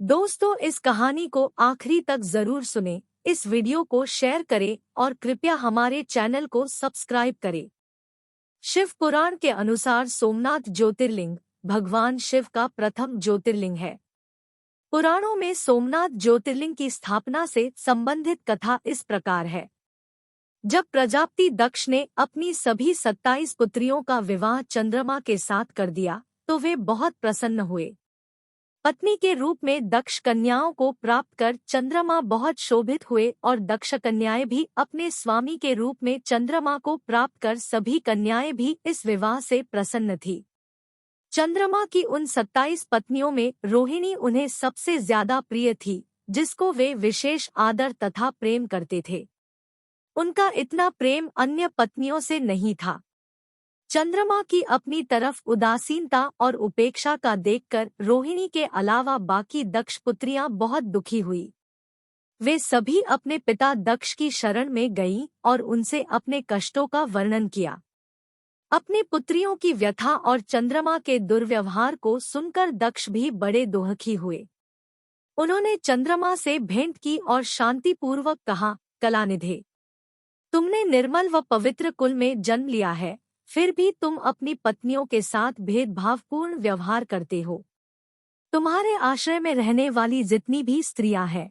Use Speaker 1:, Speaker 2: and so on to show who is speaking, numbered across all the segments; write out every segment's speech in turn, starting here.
Speaker 1: दोस्तों, इस कहानी को आखिरी तक जरूर सुने। इस वीडियो को शेयर करें और कृपया हमारे चैनल को सब्सक्राइब करें। शिव पुराण के अनुसार सोमनाथ ज्योतिर्लिंग भगवान शिव का प्रथम ज्योतिर्लिंग है। पुराणों में सोमनाथ ज्योतिर्लिंग की स्थापना से संबंधित कथा इस प्रकार है। जब प्रजापति दक्ष ने अपनी सभी 27 पुत्रियों का विवाह चंद्रमा के साथ कर दिया तो वे बहुत प्रसन्न हुए। पत्नी के रूप में दक्ष कन्याओं को प्राप्त कर चंद्रमा बहुत शोभित हुए और दक्ष कन्याएं भी अपने स्वामी के रूप में चंद्रमा को प्राप्त कर सभी कन्याएं भी इस विवाह से प्रसन्न थी। चंद्रमा की उन 27 पत्नियों में रोहिणी उन्हें सबसे ज्यादा प्रिय थी, जिसको वे विशेष आदर तथा प्रेम करते थे। उनका इतना प्रेम अन्य पत्नियों से नहीं था। चंद्रमा की अपनी तरफ उदासीनता और उपेक्षा का देखकर रोहिणी के अलावा बाकी दक्ष पुत्रियां बहुत दुखी हुई। वे सभी अपने पिता दक्ष की शरण में गईं और उनसे अपने कष्टों का वर्णन किया। अपनी पुत्रियों की व्यथा और चंद्रमा के दुर्व्यवहार को सुनकर दक्ष भी बड़े दुखी हुए। उन्होंने चंद्रमा से भेंट की और शांतिपूर्वक कहा, कलानिधे, तुमने निर्मल व पवित्र कुल में जन्म लिया है, फिर भी तुम अपनी पत्नियों के साथ भेदभावपूर्ण व्यवहार करते हो। तुम्हारे आश्रय में रहने वाली जितनी भी स्त्रियां हैं,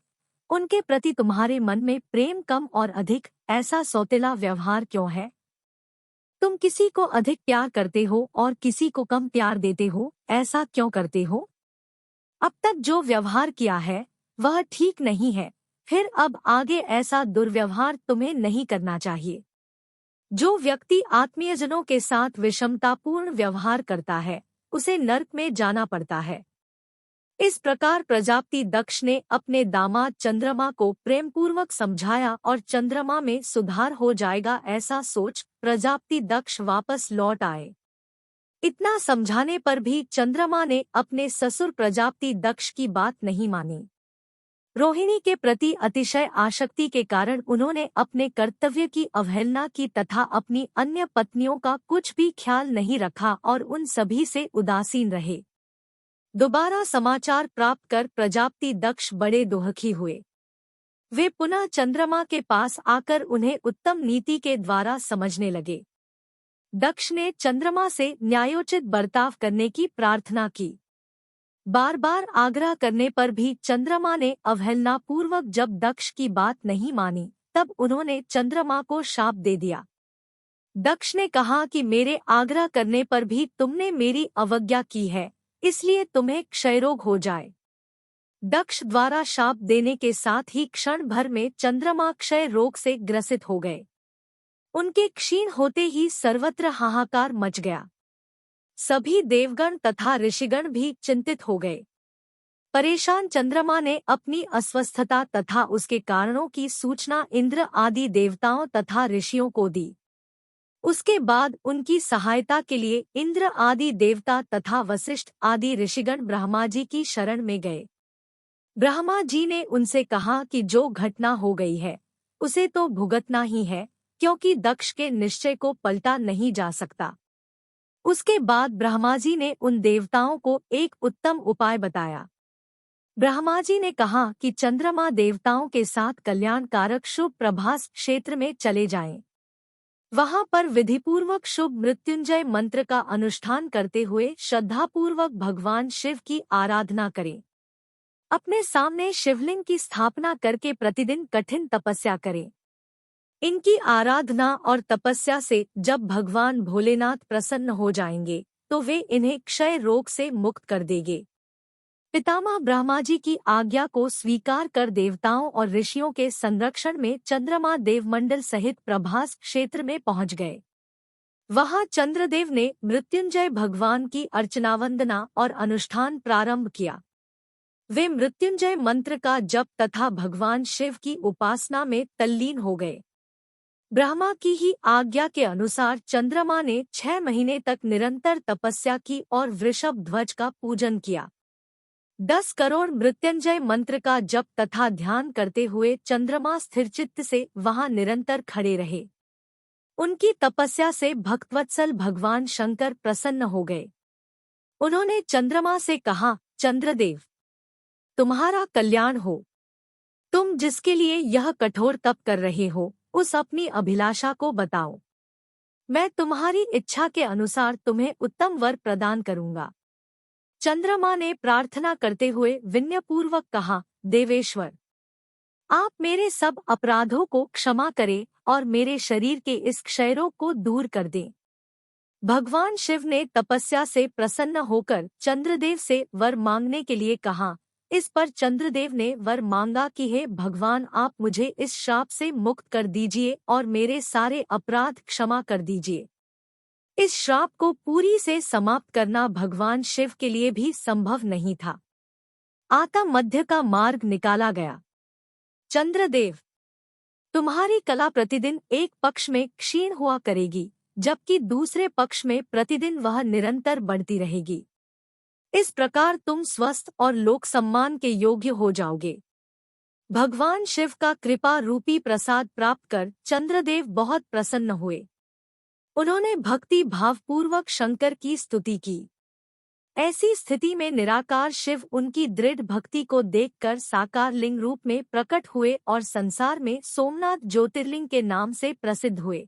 Speaker 1: उनके प्रति तुम्हारे मन में प्रेम कम और अधिक, ऐसा सौतेला व्यवहार क्यों है? तुम किसी को अधिक प्यार करते हो और किसी को कम प्यार देते हो, ऐसा क्यों करते हो? अब तक जो व्यवहार किया है वह ठीक नहीं है, फिर अब आगे ऐसा दुर्व्यवहार तुम्हें नहीं करना चाहिए। जो व्यक्ति आत्मीयजनों के साथ विषमतापूर्ण व्यवहार करता है, उसे नरक में जाना पड़ता है। इस प्रकार प्रजापति दक्ष ने अपने दामाद चंद्रमा को प्रेमपूर्वक समझाया और चंद्रमा में सुधार हो जाएगा ऐसा सोच प्रजापति दक्ष वापस लौट आए। इतना समझाने पर भी चंद्रमा ने अपने ससुर प्रजापति दक्ष की बात नहीं मानी। रोहिणी के प्रति अतिशय आसक्ति के कारण उन्होंने अपने कर्तव्य की अवहेलना की तथा अपनी अन्य पत्नियों का कुछ भी ख्याल नहीं रखा और उन सभी से उदासीन रहे। दोबारा समाचार प्राप्त कर प्रजापति दक्ष बड़े दुखी हुए। वे पुनः चंद्रमा के पास आकर उन्हें उत्तम नीति के द्वारा समझने लगे। दक्ष ने चंद्रमा से न्यायोचित बर्ताव करने की प्रार्थना की। बार बार आग्रह करने पर भी चंद्रमा ने अवहेलनापूर्वक जब दक्ष की बात नहीं मानी, तब उन्होंने चंद्रमा को शाप दे दिया। दक्ष ने कहा कि मेरे आग्रह करने पर भी तुमने मेरी अवज्ञा की है, इसलिए तुम्हें क्षयरोग हो जाए। दक्ष द्वारा शाप देने के साथ ही क्षण भर में चंद्रमा क्षय रोग से ग्रसित हो गए। उनके क्षीण होते ही सर्वत्र हाहाकार मच गया। सभी देवगण तथा ऋषिगण भी चिंतित हो गए। परेशान चंद्रमा ने अपनी अस्वस्थता तथा उसके कारणों की सूचना इंद्र आदि देवताओं तथा ऋषियों को दी। उसके बाद उनकी सहायता के लिए इंद्र आदि देवता तथा वशिष्ठ आदि ऋषिगण ब्रह्मा जी की शरण में गए। ब्रह्मा जी ने उनसे कहा कि जो घटना हो गई है उसे तो भुगतना ही है, क्योंकि दक्ष के निश्चय को पलटा नहीं जा सकता। उसके बाद ब्रह्मा जी ने उन देवताओं को एक उत्तम उपाय बताया। ब्रह्मा जी ने कहा कि चंद्रमा देवताओं के साथ कल्याणकारक शुभ प्रभास क्षेत्र में चले जाएं। वहां पर विधिपूर्वक शुभ मृत्युंजय मंत्र का अनुष्ठान करते हुए श्रद्धापूर्वक भगवान शिव की आराधना करें। अपने सामने शिवलिंग की स्थापना करके प्रतिदिन कठिन तपस्या करें। इनकी आराधना और तपस्या से जब भगवान भोलेनाथ प्रसन्न हो जाएंगे तो वे इन्हें क्षय रोग से मुक्त कर देंगे। पितामह ब्रह्मा जी की आज्ञा को स्वीकार कर देवताओं और ऋषियों के संरक्षण में चंद्रमा देवमंडल सहित प्रभास क्षेत्र में पहुंच गए। वहां चंद्रदेव ने मृत्युंजय भगवान की अर्चना वंदना और अनुष्ठान प्रारंभ किया। वे मृत्युंजय मंत्र का जप तथा भगवान शिव की उपासना में तल्लीन हो गए। ब्रह्मा की ही आज्ञा के अनुसार चंद्रमा ने 6 महीने तक निरंतर तपस्या की और वृषभ ध्वज का पूजन किया। 10 करोड़ मृत्युंजय मंत्र का जप तथा ध्यान करते हुए चंद्रमा स्थिरचित्त से वहां निरंतर खड़े रहे। उनकी तपस्या से भक्तवत्सल भगवान शंकर प्रसन्न हो गए। उन्होंने चंद्रमा से कहा, चंद्रदेव, तुम्हारा कल्याण हो। तुम जिसके लिए यह कठोर तप कर रहे हो, उस अपनी अभिलाषा को बताओ। मैं तुम्हारी इच्छा के अनुसार तुम्हें उत्तम वर प्रदान करूंगा। चंद्रमा ने प्रार्थना करते हुए विनयपूर्वक कहा, देवेश्वर, आप मेरे सब अपराधों को क्षमा करें और मेरे शरीर के इस क्षयरोग को दूर कर दें। भगवान शिव ने तपस्या से प्रसन्न होकर चंद्रदेव से वर मांगने के लिए कहा। इस पर चंद्रदेव ने वर मांगा कि हे भगवान, आप मुझे इस श्राप से मुक्त कर दीजिए और मेरे सारे अपराध क्षमा कर दीजिए। इस श्राप को पूरी से समाप्त करना भगवान शिव के लिए भी संभव नहीं था। आता मध्य का मार्ग निकाला गया। चंद्रदेव, तुम्हारी कला प्रतिदिन एक पक्ष में क्षीण हुआ करेगी, जबकि दूसरे पक्ष में प्रतिदिन वह निरंतर बढ़ती रहेगी। इस प्रकार तुम स्वस्थ और लोक सम्मान के योग्य हो जाओगे। भगवान शिव का कृपा रूपी प्रसाद प्राप्त कर चंद्रदेव बहुत प्रसन्न हुए। उन्होंने भक्ति भावपूर्वक शंकर की स्तुति की। ऐसी स्थिति में निराकार शिव उनकी दृढ़ भक्ति को देखकर साकार लिंग रूप में प्रकट हुए और संसार में सोमनाथ ज्योतिर्लिंग के नाम से प्रसिद्ध हुए।